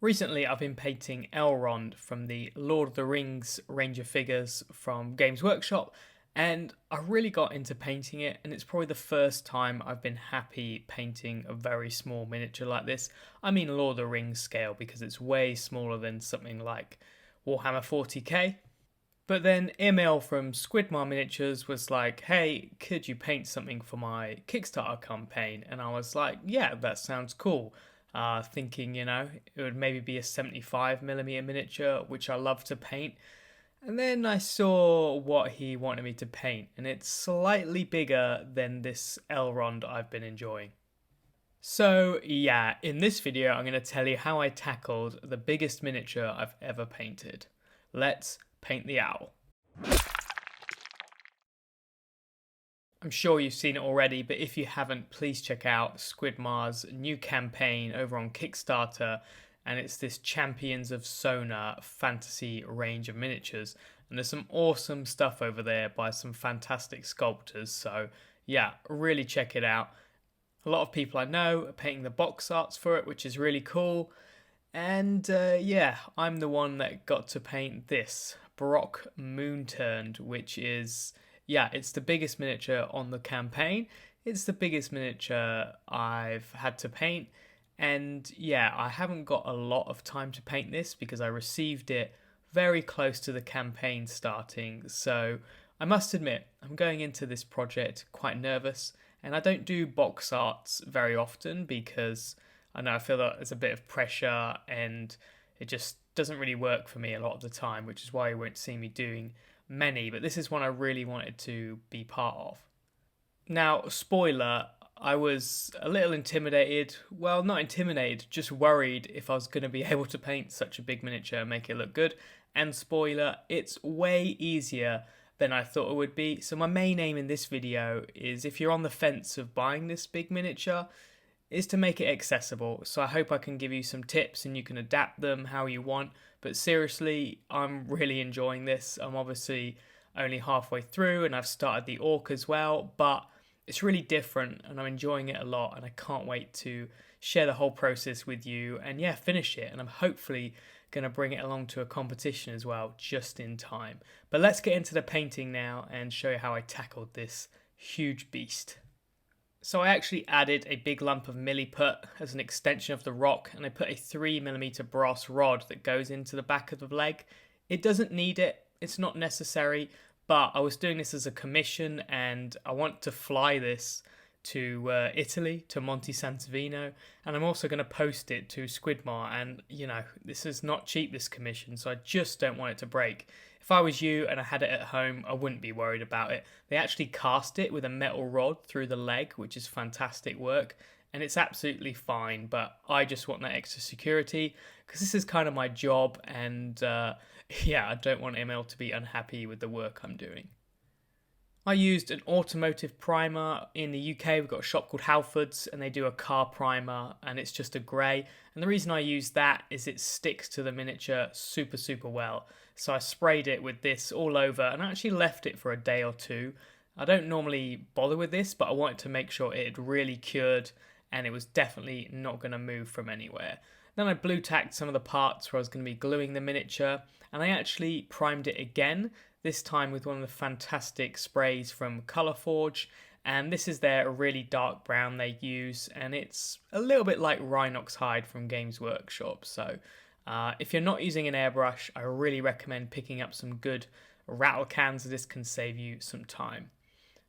Recently, I've been painting Elrond from the Lord of the Rings range of figures from Games Workshop, and I really got into painting it, and it's probably the first time I've been happy painting a very small miniature like this. I mean Lord of the Rings scale, because it's way smaller than something like Warhammer 40k. But then Emil from Squidmar Miniatures was like, hey, could you paint something for my Kickstarter campaign? And I was like, yeah, that sounds cool. Thinking, it would maybe be a 75mm miniature, which I love to paint. And then I saw what he wanted me to paint, and it's slightly bigger than this Elrond I've been enjoying. So yeah, in this video I'm going to tell you how I tackled the biggest miniature I've ever painted. Let's paint the owl. I'm sure you've seen it already, but if you haven't, please check out Squidmar's new campaign over on Kickstarter, and it's this Champions of Sona fantasy range of miniatures, and there's some awesome stuff over there by some fantastic sculptors, so yeah, really check it out. A lot of people I know are painting the box arts for it, which is really cool, and yeah, I'm the one that got to paint this BROK MOONTURNED, which is, yeah, it's the biggest miniature on the campaign. It's the biggest miniature I've had to paint. And yeah, I haven't got a lot of time to paint this because I received it very close to the campaign starting. So I must admit, I'm going into this project quite nervous. And I don't do box arts very often because I know I feel that there's a bit of pressure and it just doesn't really work for me a lot of the time, which is why you won't see me doing many, but this is one I really wanted to be part of. Now, spoiler, I was a little intimidated. Well, not intimidated, just worried if I was going to be able to paint such a big miniature and make it look good. And spoiler, it's way easier than I thought it would be. So my main aim in this video is, if you're on the fence of buying this big miniature, is to make it accessible. So I hope I can give you some tips and you can adapt them how you want. But seriously, I'm really enjoying this. I'm obviously only halfway through and I've started the orc as well, but it's really different and I'm enjoying it a lot, and I can't wait to share the whole process with you and yeah, finish it. And I'm hopefully going to bring it along to a competition as well, just in time. But let's get into the painting now and show you how I tackled this huge beast. So I actually added a big lump of milliput as an extension of the rock, and I put a 3mm brass rod that goes into the back of the leg. It doesn't need it, it's not necessary, but I was doing this as a commission and I want to fly this to Italy, to Monte Sant'Avino, and I'm also going to post it to Squidmar, and this is not cheap, this commission, so I just don't want it to break. If I was you and I had it at home, I wouldn't be worried about it. They actually cast it with a metal rod through the leg, which is fantastic work, and it's absolutely fine, but I just want that extra security because this is kind of my job, and yeah, I don't want ML to be unhappy with the work I'm doing. I used an automotive primer. In the UK, we've got a shop called Halfords and they do a car primer, and it's just a grey. And the reason I use that is it sticks to the miniature super well. So I sprayed it with this all over and I actually left it for a day or two. I don't normally bother with this, but I wanted to make sure it had really cured and it was definitely not going to move from anywhere. Then I blue tacked some of the parts where I was going to be gluing the miniature, and I actually primed it again, this time with one of the fantastic sprays from Colourforge, and this is their really dark brown they use, and it's a little bit like Rhinox Hide from Games Workshop. So if you're not using an airbrush, I really recommend picking up some good rattle cans. This can save you some time.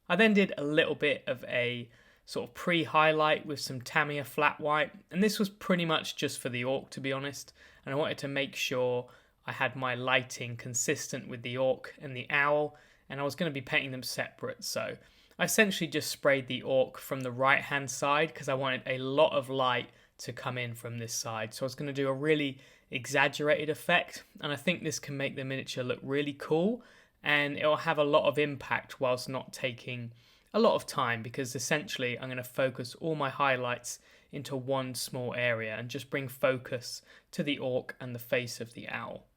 I then did a little bit of a sort of pre-highlight with some Tamiya flat white, and this was pretty much just for the orc, to be honest, and I wanted to make sure I had my lighting consistent with the orc and the owl, and I was going to be painting them separate. So I essentially just sprayed the orc from the right hand side because I wanted a lot of light to come in from this side. So I was going to do a really exaggerated effect, and I think this can make the miniature look really cool, and it'll have a lot of impact whilst not taking a lot of time, because essentially I'm going to focus all my highlights into one small area and just bring focus to the orc and the face of the owl.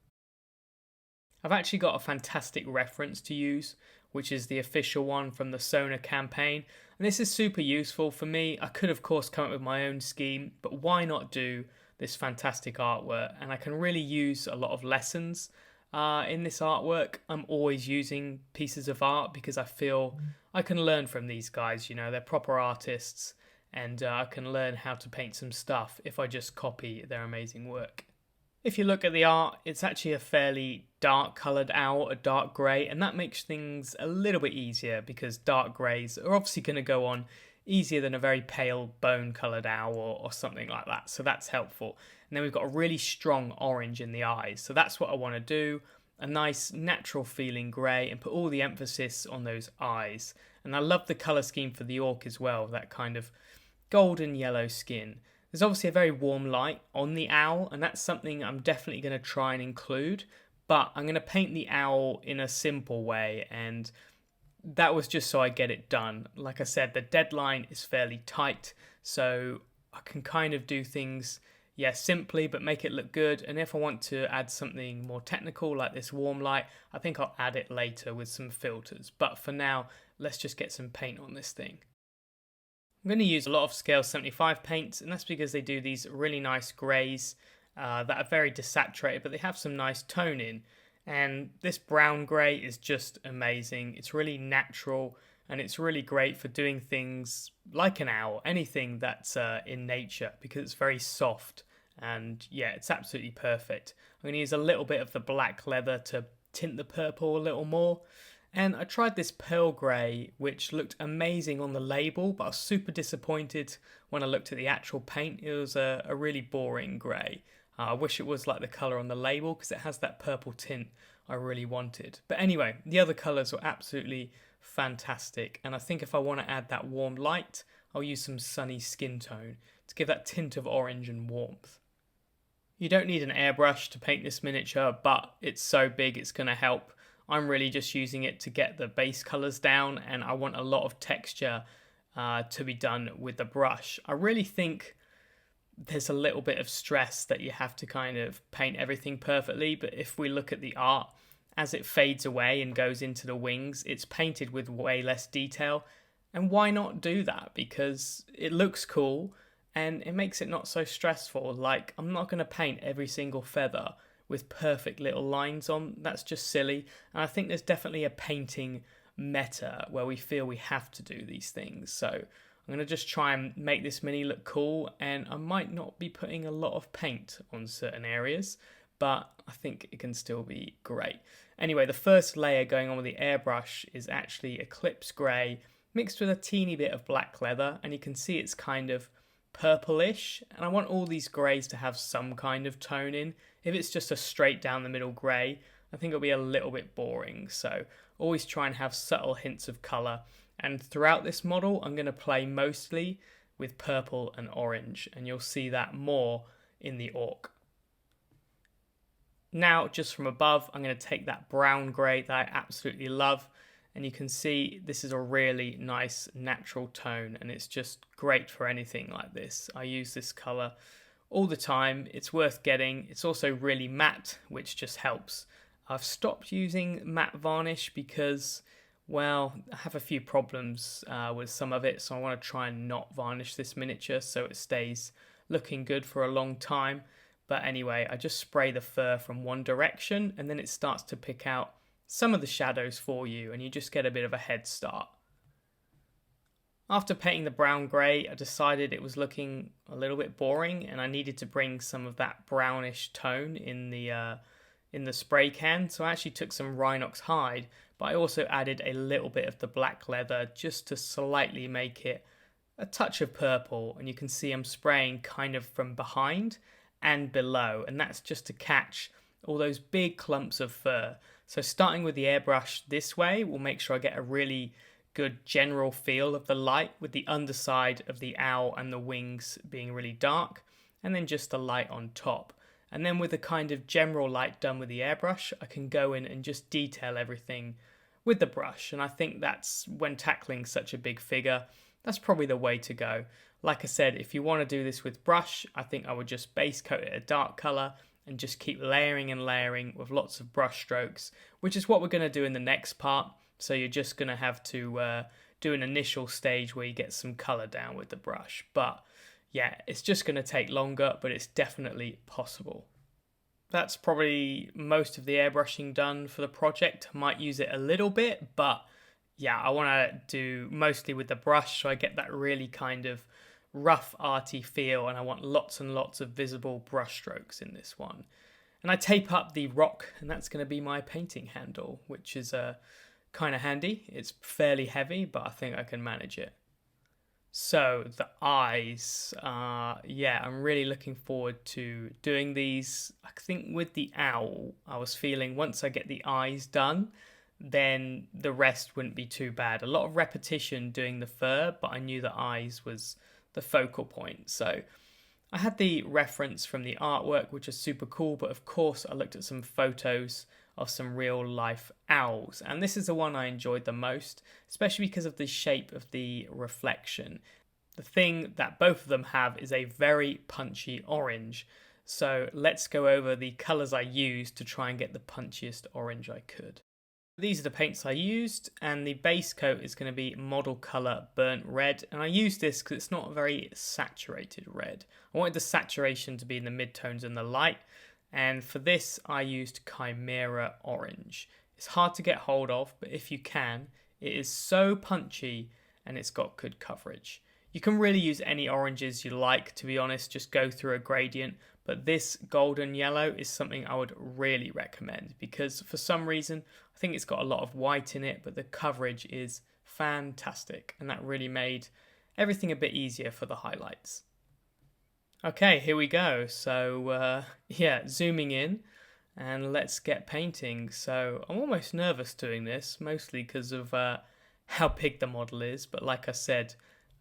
I've actually got a fantastic reference to use, which is the official one from the Sona campaign, and this is super useful for me. I could of course come up with my own scheme, but why not do this fantastic artwork, and I can really use a lot of lessons in this artwork. I'm always using pieces of art because I feel I can learn from these guys. You know, they're proper artists, and I can learn how to paint some stuff if I just copy their amazing work. If you look at the art, it's actually a fairly dark coloured owl, a dark grey, and that makes things a little bit easier because dark greys are obviously going to go on easier than a very pale bone coloured owl or something like that, so that's helpful. And then we've got a really strong orange in the eyes, so that's what I want to do, a nice natural feeling grey, and put all the emphasis on those eyes. And I love the colour scheme for the orc as well, that kind of golden yellow skin. There's obviously a very warm light on the owl, and that's something I'm definitely going to try and include, but I'm going to paint the owl in a simple way, and that was just so I get it done. Like I said, the deadline is fairly tight, so I can kind of do things, simply, but make it look good. And if I want to add something more technical, like this warm light, I think I'll add it later with some filters. But for now, let's just get some paint on this thing. I'm going to use a lot of scale 75 paints, and that's because they do these really nice greys that are very desaturated, but they have some nice tone in. And this brown grey is just amazing. It's really natural, and it's really great for doing things like an owl, anything that's in nature, because it's very soft. And yeah, it's absolutely perfect. I'm going to use a little bit of the black leather to tint the purple a little more. And I tried this pearl grey, which looked amazing on the label, but I was super disappointed when I looked at the actual paint. It was a really boring grey. I wish it was like the colour on the label, because it has that purple tint I really wanted. But anyway, the other colours were absolutely fantastic. And I think if I want to add that warm light, I'll use some sunny skin tone to give that tint of orange and warmth. You don't need an airbrush to paint this miniature, but it's so big it's going to help. I'm really just using it to get the base colours down, and I want a lot of texture to be done with the brush. I really think there's a little bit of stress that you have to kind of paint everything perfectly, but if we look at the art, as it fades away and goes into the wings, it's painted with way less detail. And why not do that? Because it looks cool and it makes it not so stressful. Like, I'm not going to paint every single feather with perfect little lines on. That's just silly. And I think there's definitely a painting meta where we feel we have to do these things. So I'm going to just try and make this mini look cool, and I might not be putting a lot of paint on certain areas, but I think it can still be great. Anyway, the first layer going on with the airbrush is actually Eclipse Grey mixed with a teeny bit of black leather, and you can see it's kind of purplish, and I want all these greys to have some kind of tone in. If it's just a straight down the middle grey, I think it'll be a little bit boring, so always try and have subtle hints of colour. And throughout this model, I'm going to play mostly with purple and orange, and you'll see that more in the orc. Now, just from above, I'm going to take that brown grey that I absolutely love, and you can see this is a really nice natural tone, and it's just great for anything like this. I use this colour all the time. It's worth getting. It's also really matte, which just helps. I've stopped using matte varnish because, well, I have a few problems with some of it, so I want to try and not varnish this miniature so it stays looking good for a long time. But anyway, I just spray the fur from one direction, and then it starts to pick out some of the shadows for you, and you just get a bit of a head start. After painting the brown grey, I decided it was looking a little bit boring, and I needed to bring some of that brownish tone in the spray can. So I actually took some Rhinox Hide, but I also added a little bit of the black leather just to slightly make it a touch of purple. And you can see I'm spraying kind of from behind and below, and that's just to catch all those big clumps of fur. So starting with the airbrush this way will make sure I get a really good general feel of the light, with the underside of the owl and the wings being really dark, and then just the light on top. And then with the kind of general light done with the airbrush, I can go in and just detail everything with the brush. And I think that's, when tackling such a big figure, that's probably the way to go. Like I said, if you want to do this with brush, I think I would just base coat it a dark colour and just keep layering and layering with lots of brush strokes, which is what we're going to do in the next part. So you're just going to have to do an initial stage where you get some colour down with the brush. But yeah, it's just going to take longer, but it's definitely possible. That's probably most of the airbrushing done for the project. I might use it a little bit, but yeah, I want to do mostly with the brush so I get that really kind of rough arty feel, and I want lots and lots of visible brush strokes in this one. And I tape up the rock, and that's going to be my painting handle, which is kind of handy. It's fairly heavy, but I think I can manage it. So the eyes, yeah, I'm really looking forward to doing these. I think with the owl, I was feeling once I get the eyes done, then the rest wouldn't be too bad. A lot of repetition doing the fur, but I knew the eyes was the focal point. So I had the reference from the artwork, which is super cool, but of course I looked at some photos of some real life owls, and this is the one I enjoyed the most, especially because of the shape of the reflection. The thing that both of them have is a very punchy orange, so let's go over the colours I used to try and get the punchiest orange I could. These are the paints I used, and the base coat is going to be Model Colour Burnt Red, and I used this because it's not a very saturated red. I wanted the saturation to be in the midtones and the light, and for this I used Chimera Orange. It's hard to get hold of, but if you can, it is so punchy and it's got good coverage. You can really use any oranges you like, to be honest, just go through a gradient, but this golden yellow is something I would really recommend because for some reason I think it's got a lot of white in it, but the coverage is fantastic, and that really made everything a bit easier for the highlights. Okay, here we go. So yeah, zooming in and let's get painting. So I'm almost nervous doing this, mostly because of how big the model is, but like I said,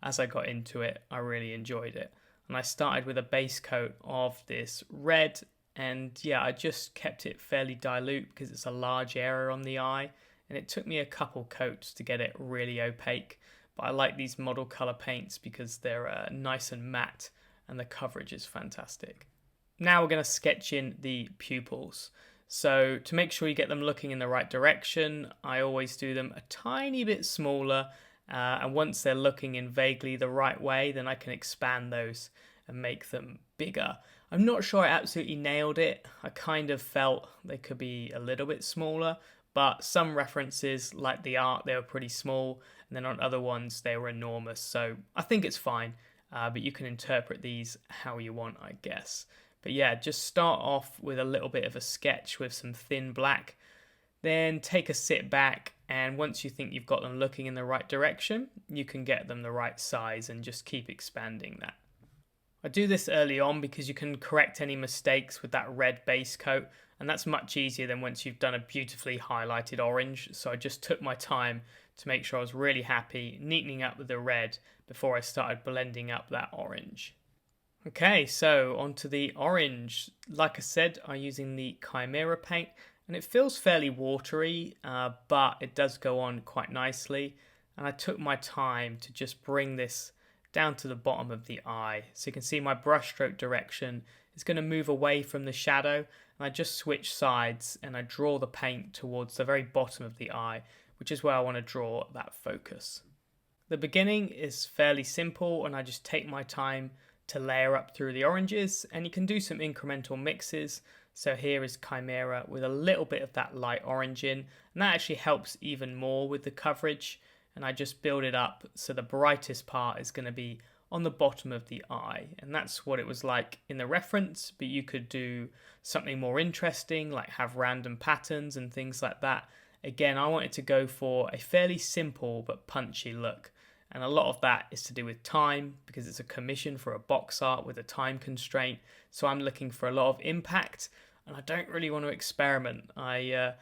as I got into it, I really enjoyed it. And I started with a base coat of this red, and yeah, I just kept it fairly dilute because it's a large area on the eye, and it took me a couple coats to get it really opaque. But I like these model color paints because they're nice and matte, and the coverage is fantastic. Now we're going to sketch in the pupils. So to make sure you get them looking in the right direction, I always do them a tiny bit smaller, and once they're looking in vaguely the right way, then I can expand those and make them bigger. I'm not sure I absolutely nailed it. I kind of felt they could be a little bit smaller, but some references, like the art, they were pretty small, and then on other ones they were enormous, so I think it's fine, but you can interpret these how you want, I guess. But yeah, just start off with a little bit of a sketch with some thin black, then take a sit back, and once you think you've got them looking in the right direction, you can get them the right size and just keep expanding that. I do this early on because you can correct any mistakes with that red base coat, and that's much easier than once you've done a beautifully highlighted orange. So I just took my time to make sure I was really happy neatening up with the red before I started blending up that orange. Okay, so onto the orange. Like I said, I'm using the Chimera paint, and it feels fairly watery, but it does go on quite nicely. And I took my time to just bring this down to the bottom of the eye. So you can see my brushstroke direction is going to move away from the shadow, and I just switch sides and I draw the paint towards the very bottom of the eye, which is where I want to draw that focus. The beginning is fairly simple, and I just take my time to layer up through the oranges, and you can do some incremental mixes. So here is Chimera with a little bit of that light orange in, and that actually helps even more with the coverage. And I just build it up so the brightest part is going to be on the bottom of the eye, and that's what it was like in the reference, but you could do something more interesting, like have random patterns and things like that. Again, I wanted to go for a fairly simple but punchy look, and a lot of that is to do with time because it's a commission for a box art with a time constraint, so I'm looking for a lot of impact, and I don't really want to experiment. I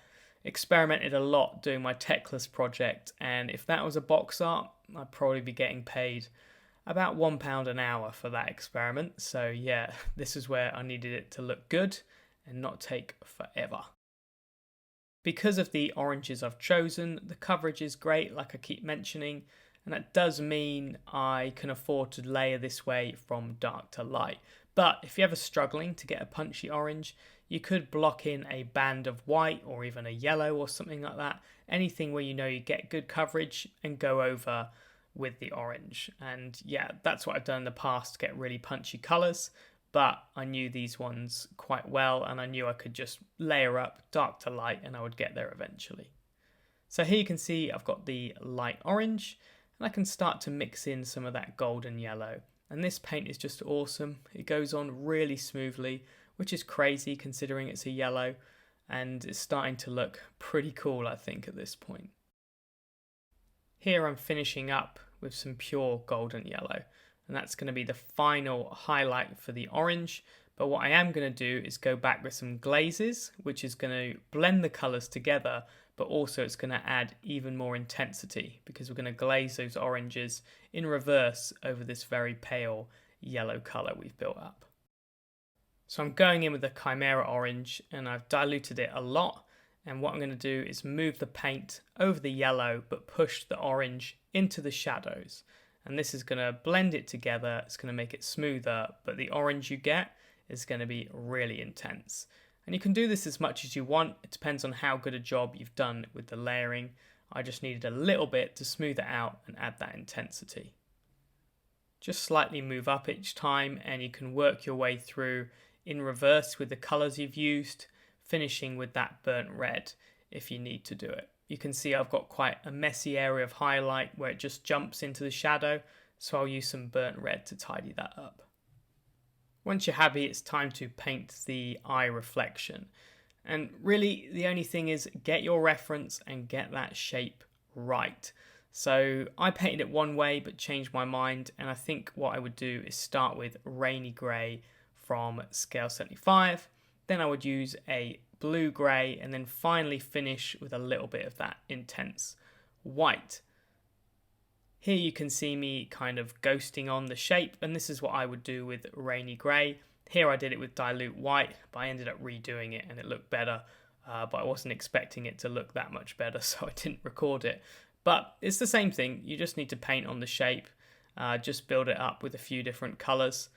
experimented a lot doing my Techless project, and if that was a box art, I'd probably be getting paid about £1 an hour for that experiment. So yeah, this is where I needed it to look good and not take forever. Because of the oranges I've chosen, the coverage is great, like I keep mentioning, and that does mean I can afford to layer this way from dark to light. But if you're ever struggling to get a punchy orange, you could block in a band of white or even a yellow or something like that, anything where you know you get good coverage, and go over with the orange. And yeah, that's what I've done in the past to get really punchy colours, but I knew these ones quite well and I knew I could just layer up dark to light and I would get there eventually. So here you can see I've got the light orange and I can start to mix in some of that golden yellow. And this paint is just awesome. It goes on really smoothly, which is crazy considering it's a yellow, and it's starting to look pretty cool, I think, at this point. Here I'm finishing up with some pure golden yellow, and that's going to be the final highlight for the orange. But what I am going to do is go back with some glazes, which is going to blend the colours together, but also it's going to add even more intensity because we're going to glaze those oranges in reverse over this very pale yellow colour we've built up. So I'm going in with the Chimera orange and I've diluted it a lot, and what I'm going to do is move the paint over the yellow but push the orange into the shadows, and this is going to blend it together. It's going to make it smoother, but the orange you get is going to be really intense. And you can do this as much as you want. It depends on how good a job you've done with the layering. I just needed a little bit to smooth it out and add that intensity. Just slightly move up each time and you can work your way through in reverse with the colours you've used, finishing with that burnt red if you need to do it. You can see I've got quite a messy area of highlight where it just jumps into the shadow, so I'll use some burnt red to tidy that up. Once you're happy, it's time to paint the eye reflection. And really, the only thing is get your reference and get that shape right. So I painted it one way, but changed my mind. And I think what I would do is start with Rainy Grey from scale 75. Then I would use a blue grey and then finally finish with a little bit of that intense white. Here you can see me kind of ghosting on the shape, and this is what I would do with Rainy Grey. Here I did it with dilute white, but I ended up redoing it and it looked better, but I wasn't expecting it to look that much better, so I didn't record it. But it's the same thing, you just need to paint on the shape, just build it up with a few different colours.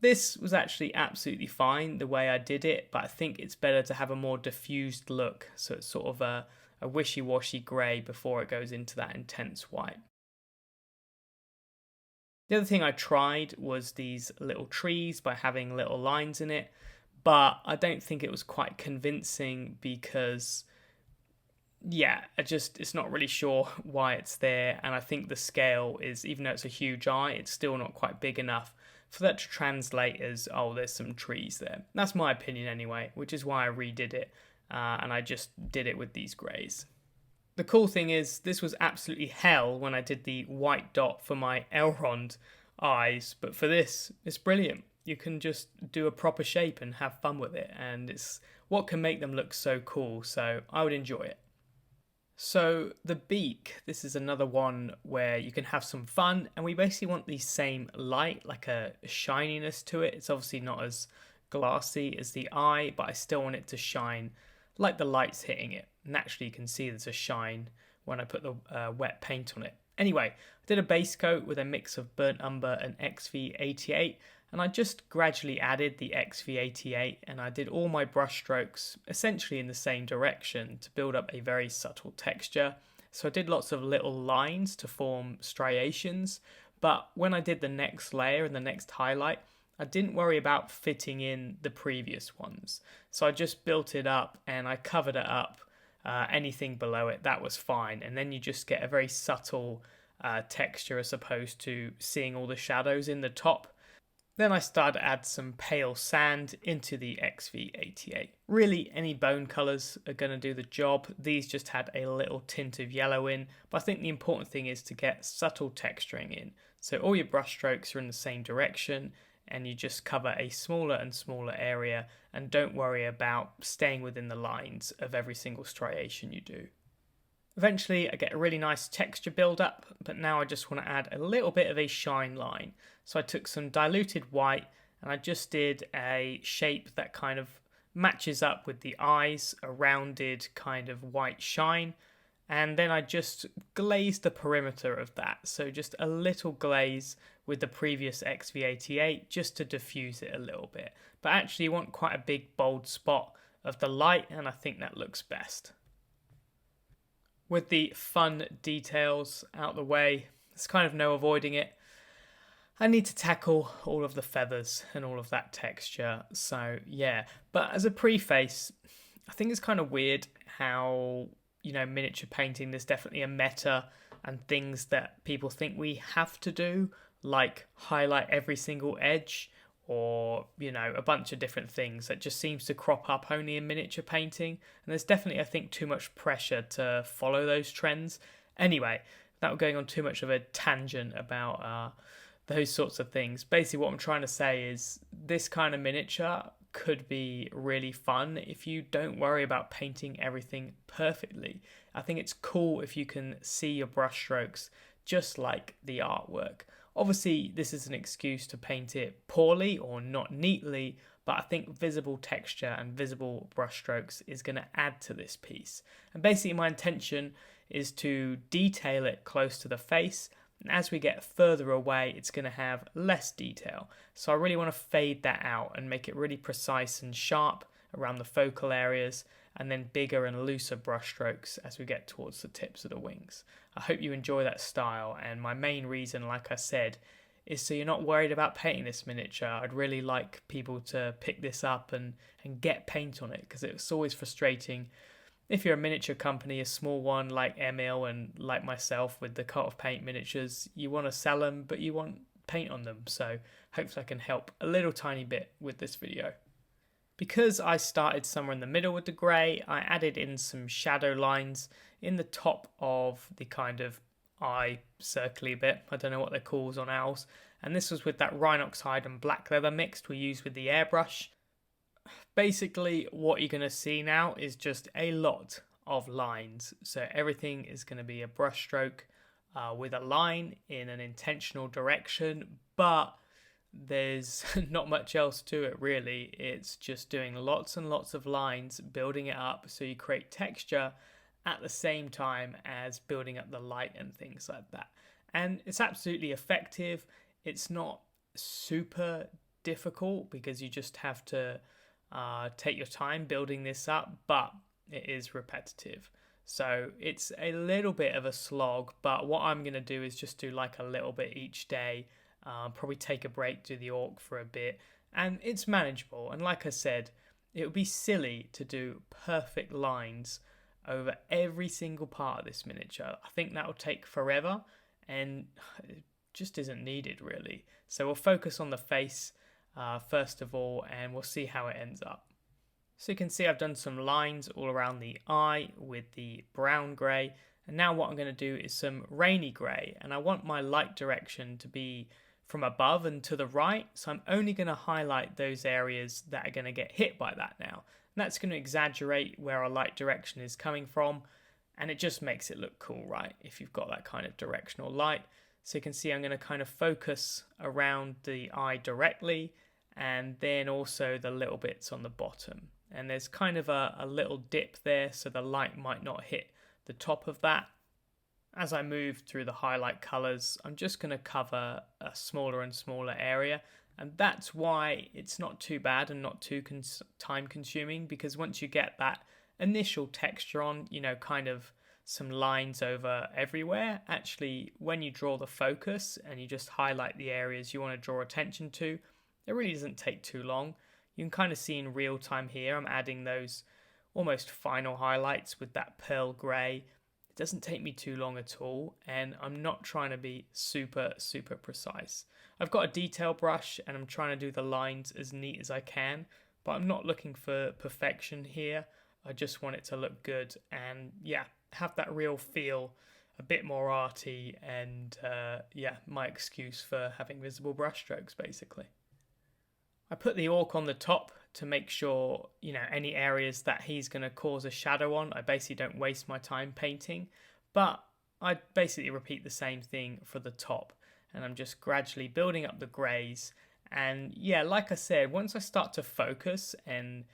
This was actually absolutely fine the way I did it, but I think it's better to have a more diffused look, so it's sort of a wishy-washy grey before it goes into that intense white. The other thing I tried was these little trees by having little lines in it, but I don't think it was quite convincing because, yeah, it's not really sure why it's there, and I think the scale is, even though it's a huge eye, it's still not quite big enough for that to translate as, oh, there's some trees there. That's my opinion anyway, which is why I redid it, and I just did it with these greys. The cool thing is, this was absolutely hell when I did the white dot for my Elrond eyes, but for this, it's brilliant. You can just do a proper shape and have fun with it, and it's what can make them look so cool, so I would enjoy it. So the beak, this is another one where you can have some fun, and we basically want the same light, like a shininess to it. It's obviously not as glassy as the eye, but I still want it to shine like the light's hitting it. Naturally, you can see there's a shine when I put the wet paint on it. Anyway, I did a base coat with a mix of burnt umber and XV88, and I just gradually added the XV88, and I did all my brush strokes essentially in the same direction to build up a very subtle texture. So I did lots of little lines to form striations, but when I did the next layer and the next highlight, I didn't worry about fitting in the previous ones. So I just built it up and I covered it up. Anything below it, that was fine. And then you just get a very subtle texture as opposed to seeing all the shadows in the top. Then I started to add some pale sand into the XV88. Really, any bone colours are going to do the job. These just had a little tint of yellow in, but I think the important thing is to get subtle texturing in. So all your brush strokes are in the same direction, and you just cover a smaller and smaller area and don't worry about staying within the lines of every single striation you do. Eventually I get a really nice texture build up, but now I just want to add a little bit of a shine line. So I took some diluted white and I just did a shape that kind of matches up with the eyes, a rounded kind of white shine. And then I just glazed the perimeter of that. So just a little glaze with the previous XV88 just to diffuse it a little bit. But actually you want quite a big bold spot of the light, and I think that looks best. With the fun details out the way, There's kind of no avoiding it. I need to tackle all of the feathers and all of that texture. So yeah, but as a preface, I think it's kind of weird how, miniature painting, there's definitely a meta and things that people think we have to do, like highlight every single edge or, a bunch of different things that just seems to crop up only in miniature painting. And there's definitely, I think, too much pressure to follow those trends. Anyway, without going on too much of a tangent about those sorts of things, basically what I'm trying to say is this kind of miniature could be really fun if you don't worry about painting everything perfectly. I think it's cool if you can see your brushstrokes just like the artwork. Obviously, this is an excuse to paint it poorly or not neatly, but I think visible texture and visible brushstrokes is going to add to this piece. And basically my intention is to detail it close to the face, and as we get further away, it's going to have less detail. So I really want to fade that out and make it really precise and sharp around the focal areas, and then bigger and looser brush strokes as we get towards the tips of the wings. I hope you enjoy that style, and my main reason, like I said, is so you're not worried about painting this miniature. I'd really like people to pick this up and get paint on it, because it's always frustrating. If you're a miniature company, a small one like Emil and like myself with the Cult of Paint miniatures, you want to sell them, but you want paint on them. So hopefully I can help a little tiny bit with this video. Because I started somewhere in the middle with the grey, I added in some shadow lines in the top of the kind of eye circly bit. I don't know what they're called on owls. And this was with that Rhinox Hide and black leather mixed we used with the airbrush. Basically, what you're going to see now is just a lot of lines. So everything is going to be a brush stroke with a line in an intentional direction, but there's not much else to it really. It's just doing lots and lots of lines, building it up so you create texture at the same time as building up the light and things like that. And it's absolutely effective. It's not super difficult because you just have to take your time building this up, but it is repetitive. So it's a little bit of a slog, but what I'm going to do is just do like a little bit each day, probably take a break, do the orc for a bit, and it's manageable. And like I said, it would be silly to do perfect lines over every single part of this miniature. I think that will take forever, and it just isn't needed really. So we'll focus on the face first of all, and we'll see how it ends up. So you can see I've done some lines all around the eye with the brown grey, and now what I'm going to do is some rainy grey, and I want my light direction to be from above and to the right, so I'm only going to highlight those areas that are going to get hit by that now. And that's going to exaggerate where our light direction is coming from, and it just makes it look cool, right, if you've got that kind of directional light. So you can see I'm going to kind of focus around the eye directly, and then also the little bits on the bottom. And there's kind of a little dip there, so the light might not hit the top of that. As I move through the highlight colours, I'm just going to cover a smaller and smaller area, and that's why it's not too bad and not too time consuming, because once you get that initial texture on, kind of some lines over everywhere, actually when you draw the focus and you just highlight the areas you want to draw attention to, it really doesn't take too long. You can kind of see in real time here, I'm adding those almost final highlights with that pearl grey. It doesn't take me too long at all, and I'm not trying to be super precise. I've got a detail brush and I'm trying to do the lines as neat as I can, but I'm not looking for perfection here. I just want it to look good and have that real feel, a bit more arty, and my excuse for having visible brush strokes basically. I put the orc on the top to make sure, any areas that he's going to cause a shadow on, I basically don't waste my time painting. But I basically repeat the same thing for the top. And I'm just gradually building up the greys. And like I said, once I start to focus and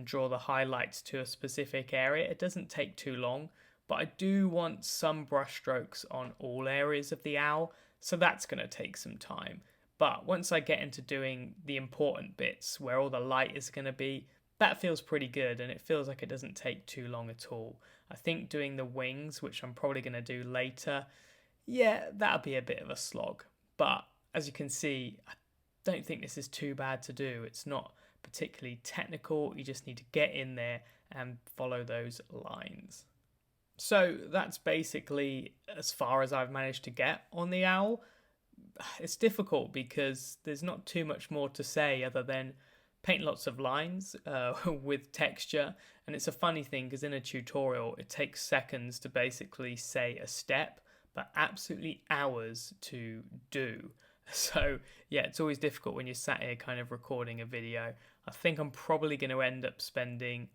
draw the highlights to a specific area, it doesn't take too long. But I do want some brush strokes on all areas of the owl, so that's going to take some time. But once I get into doing the important bits where all the light is going to be, that feels pretty good, and it feels like it doesn't take too long at all. I think doing the wings, which I'm probably going to do later, yeah, that'll be a bit of a slog. But as you can see, I don't think this is too bad to do. It's not particularly technical. You just need to get in there and follow those lines. So that's basically as far as I've managed to get on the owl. It's difficult because there's not too much more to say other than paint lots of lines with texture. And it's a funny thing because in a tutorial it takes seconds to basically say a step, but absolutely hours to do. So yeah, it's always difficult when you're sat here kind of recording a video. I think I'm probably going to end up spending,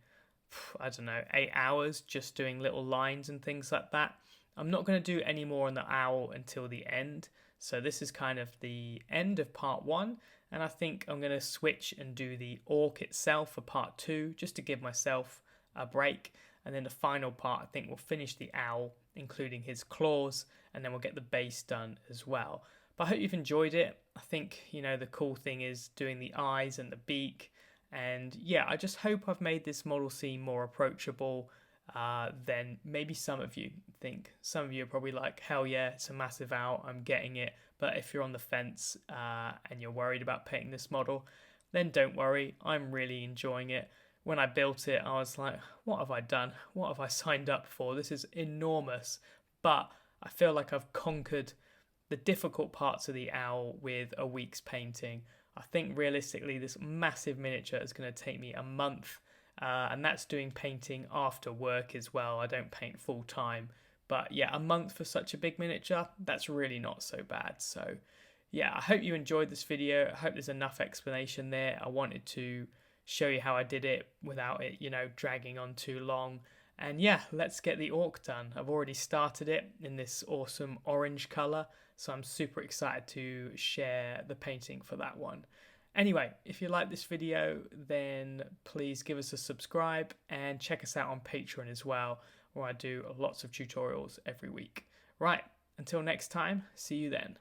I don't know, 8 hours just doing little lines and things like that. I'm not going to do any more on the owl until the end. So this is kind of the end of part 1, and I think I'm going to switch and do the orc itself for part 2, just to give myself a break. And then the final part, I think we'll finish the owl, including his claws, and then we'll get the base done as well. But I hope you've enjoyed it. I think, the cool thing is doing the eyes and the beak. And yeah, I just hope I've made this model seem more approachable than maybe some of you think. Some of you are probably like, hell yeah, it's a massive owl, I'm getting it. But if you're on the fence and you're worried about painting this model, then don't worry, I'm really enjoying it. When I built it, I was like, what have I done? What have I signed up for? This is enormous. But I feel like I've conquered the difficult parts of the owl with a week's painting. I think realistically, this massive miniature is going to take me a month. And that's doing painting after work as well. I don't paint full time. But yeah, a month for such a big miniature, that's really not so bad. So yeah, I hope you enjoyed this video. I hope there's enough explanation there. I wanted to show you how I did it without it, dragging on too long. And yeah, let's get the orc done. I've already started it in this awesome orange colour, so I'm super excited to share the painting for that one. Anyway, if you like this video, then please give us a subscribe and check us out on Patreon as well, where I do lots of tutorials every week. Right, until next time, see you then.